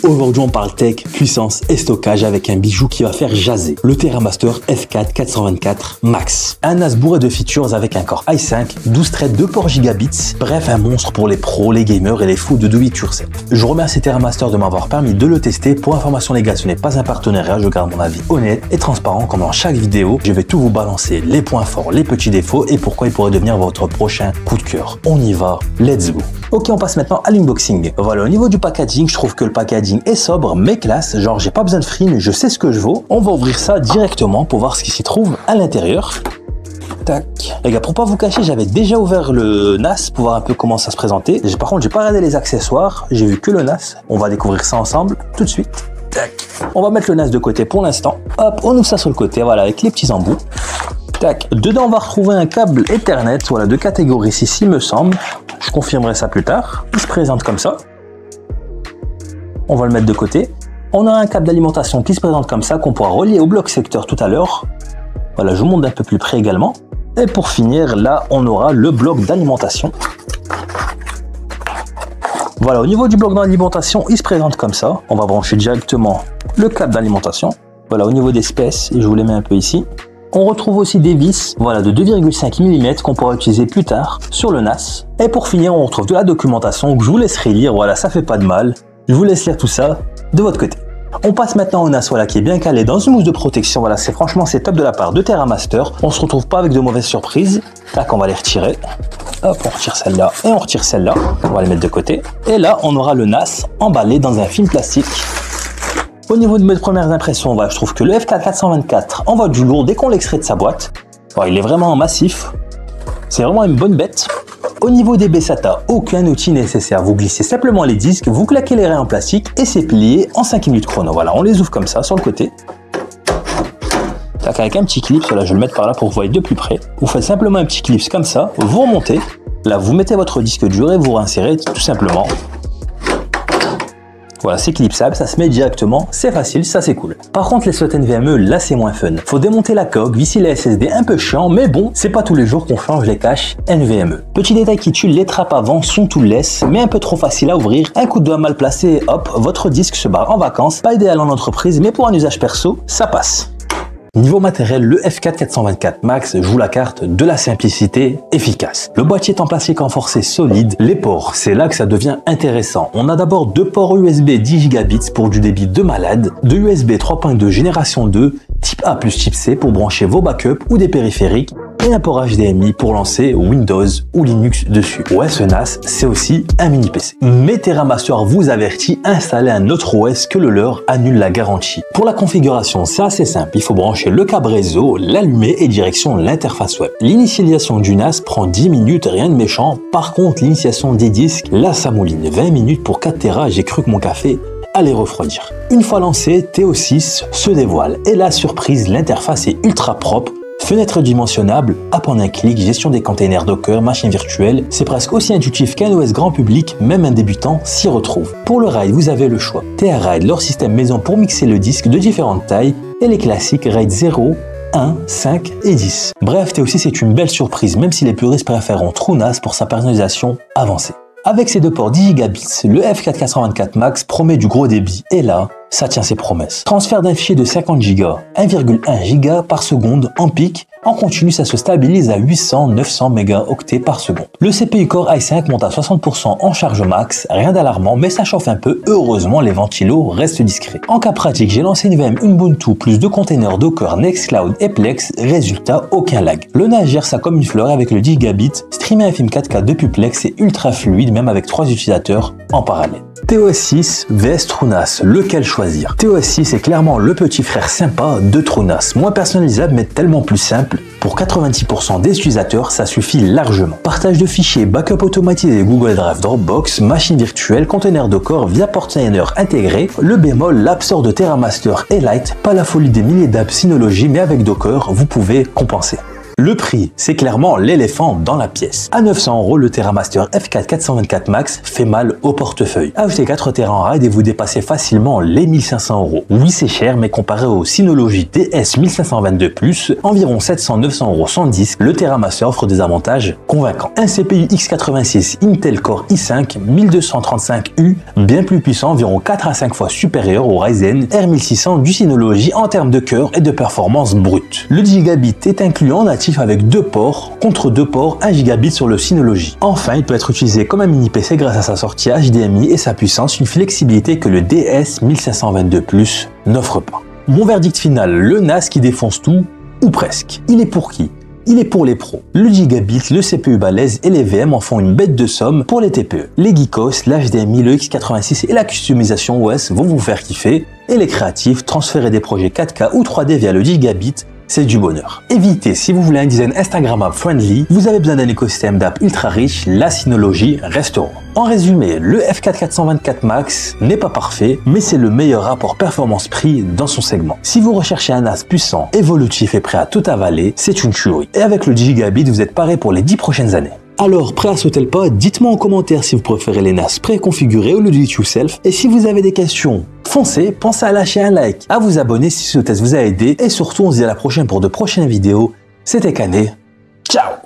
Aujourd'hui on parle tech, puissance et stockage avec un bijou qui va faire jaser. Le TerraMaster F4 424 Max. Un NAS bourré de features avec un Core i5, 12 threads, 2 ports gigabits. Bref, un monstre pour les pros, les gamers et les fous de do it yourself. Je remercie TerraMaster de m'avoir permis de le tester. Pour information les gars, ce n'est pas un partenariat, je garde mon avis honnête et transparent comme dans chaque vidéo. Je vais tout vous balancer, les points forts, les petits défauts et pourquoi il pourrait devenir votre prochain coup de cœur. On y va, let's go. Ok, on passe maintenant à l'unboxing. Voilà, au niveau du packaging, je trouve que le packaging est sobre mais classe, genre j'ai pas besoin de frime, je sais ce que je vaux. On va ouvrir ça directement pour voir ce qui s'y trouve à l'intérieur. Tac. Les gars, pour pas vous cacher, j'avais déjà ouvert le NAS pour voir un peu comment ça se présentait. Par contre, j'ai pas regardé les accessoires, j'ai vu que le NAS. On va découvrir ça ensemble tout de suite. Tac. On va mettre le NAS de côté pour l'instant. Hop, on ouvre ça sur le côté, voilà, avec les petits embouts. Tac. Dedans, on va retrouver un câble Ethernet, voilà, de catégorie 6, il me semble. Je confirmerai ça plus tard. Il se présente comme ça. On va le mettre de côté. On a un câble d'alimentation qui se présente comme ça, qu'on pourra relier au bloc secteur tout à l'heure. Voilà, je vous montre d'un peu plus près également. Et pour finir, là, on aura le bloc d'alimentation. Voilà, au niveau du bloc d'alimentation, il se présente comme ça. On va brancher directement le câble d'alimentation. Voilà, au niveau des spèces, je vous les mets un peu ici. On retrouve aussi des vis, voilà, de 2,5 mm qu'on pourra utiliser plus tard sur le NAS. Et pour finir, on retrouve de la documentation que je vous laisserai lire. Voilà, ça fait pas de mal. Je vous laisse lire tout ça de votre côté. On passe maintenant au NAS, voilà, qui est bien calé dans une mousse de protection. Voilà, c'est top de la part de TerraMaster. On se retrouve pas avec de mauvaises surprises. Tac, on va les retirer. Hop, on retire celle-là et on retire celle-là. On va les mettre de côté. Et là, on aura le NAS emballé dans un film plastique. Au niveau de mes premières impressions, voilà, je trouve que le F4 424 envoie du lourd dès qu'on l'extrait de sa boîte. Voilà, il est vraiment massif. C'est vraiment une bonne bête. Au niveau des SATA, aucun outil nécessaire. Vous glissez simplement les disques, vous claquez les raies en plastique et c'est plié en 5 minutes chrono. Voilà, on les ouvre comme ça sur le côté. Tac, avec un petit clip, là, je vais le mettre par là pour que vous voyez de plus près. Vous faites simplement un petit clip comme ça, vous remontez. Là, vous mettez votre disque dur et vous réinsérez tout simplement. Voilà, c'est clipsable, ça se met directement, c'est facile, ça c'est cool. Par contre, les slots NVMe, là c'est moins fun. Faut démonter la coque, visser les SSD, un peu chiant, mais bon, c'est pas tous les jours qu'on change les caches NVMe. Petit détail qui tue, les trappes avant sont tout lisses, mais un peu trop facile à ouvrir. Un coup de doigt mal placé et hop, votre disque se barre en vacances. Pas idéal en entreprise, mais pour un usage perso, ça passe. Niveau matériel, le F4 424 Max joue la carte de la simplicité efficace. Le boîtier est en plastique renforcé solide. Les ports, c'est là que ça devient intéressant. On a d'abord 2 ports USB 10 gigabits pour du débit de malade, 2 USB 3.2 génération 2, type A plus type C pour brancher vos backups ou des périphériques, et un port HDMI pour lancer Windows ou Linux dessus. Ouais, ce NAS, c'est aussi un mini PC. Mais TerraMaster vous avertit, installer un autre OS que le leur annule la garantie. Pour la configuration, c'est assez simple. Il faut brancher le câble réseau, l'allumer et direction l'interface web. L'initialisation du NAS prend 10 minutes, rien de méchant. Par contre, l'initialisation des disques, là, ça mouline. 20 minutes pour 4 Tera, j'ai cru que mon café allait refroidir. Une fois lancé, TO6 se dévoile. Et la surprise, l'interface est ultra propre. Fenêtre dimensionnable, app en un clic, gestion des containers Docker, machine virtuelle, c'est presque aussi intuitif qu'un OS grand public, même un débutant s'y retrouve. Pour le RAID, vous avez le choix. TR-RAID, leur système maison pour mixer le disque de différentes tailles, et les classiques RAID 0, 1, 5 et 10. Bref, T aussi c'est une belle surprise, même si les puristes préféreront TrueNAS pour sa personnalisation avancée. Avec ses 2 ports 10 gigabits, le F4 424 Max promet du gros débit, et là, ça tient ses promesses. Transfert d'un fichier de 50 Go, 1,1 Go par seconde en pic, en continu ça se stabilise à 800-900 mégaoctets par seconde. Le CPU Core i5 monte à 60% en charge max, rien d'alarmant mais ça chauffe un peu, heureusement les ventilos restent discrets. En cas pratique, j'ai lancé une VM Ubuntu plus 2 containers Docker, Nextcloud et Plex, résultat aucun lag. Le NAS gère ça comme une fleur avec le 10 Gb, streamer un film 4K depuis Plex est ultra fluide même avec 3 utilisateurs en parallèle. TOS6 vs TrueNAS, lequel choisir? TOS6 est clairement le petit frère sympa de TrueNAS, moins personnalisable mais tellement plus simple. Pour 90% des utilisateurs, ça suffit largement. Partage de fichiers, backup automatisé Google Drive, Dropbox, machine virtuelle, container Docker via portainer intégré. Le bémol, l'App Store de TerraMaster est light, pas la folie des milliers d'apps Synology, mais avec Docker, vous pouvez compenser. Le prix, c'est clairement l'éléphant dans la pièce. À 900 €, le TerraMaster F4 424 Max fait mal au portefeuille. Ajoutez 4 Tera en RAID et vous dépassez facilement les 1500 €. Oui, c'est cher, mais comparé au Synology DS 1522 Plus, environ 700-900 € sans disque, le TerraMaster offre des avantages convaincants. Un CPU x86 Intel Core i5 1235U, bien plus puissant, environ 4 à 5 fois supérieur au Ryzen R1600 du Synology en termes de cœur et de performance brute. Le gigabit est inclus en natif avec 2 ports, contre 2 ports 1 gigabit sur le Synology. Enfin, il peut être utilisé comme un mini PC grâce à sa sortie HDMI et sa puissance, une flexibilité que le DS 1522 Plus n'offre pas. Mon verdict final, le NAS qui défonce tout, ou presque. Il est pour qui? Il est pour les pros. Le gigabit, le CPU balèze et les VM en font une bête de somme pour les TPE. Les geekos, l'HDMI, le x86 et la customisation OS vont vous faire kiffer. Et les créatifs, transférer des projets 4K ou 3D via le gigabit, c'est du bonheur. Évitez, si vous voulez un design Instagrammable friendly, vous avez besoin d'un écosystème d'app ultra riche, la Synology resteront. En résumé, le F4 424 Max n'est pas parfait, mais c'est le meilleur rapport performance-prix dans son segment. Si vous recherchez un NAS puissant, évolutif et prêt à tout avaler, c'est une tuerie. Et avec le gigabit, vous êtes paré pour les 10 prochaines années. Alors, prêt à sauter le pas? Dites-moi en commentaire si vous préférez les NAS préconfigurés ou le do-it-yourself. Et si vous avez des questions, foncez, pensez à lâcher un like, à vous abonner si ce test vous a aidé. Et surtout, on se dit à la prochaine pour de prochaines vidéos. C'était Canet. Ciao!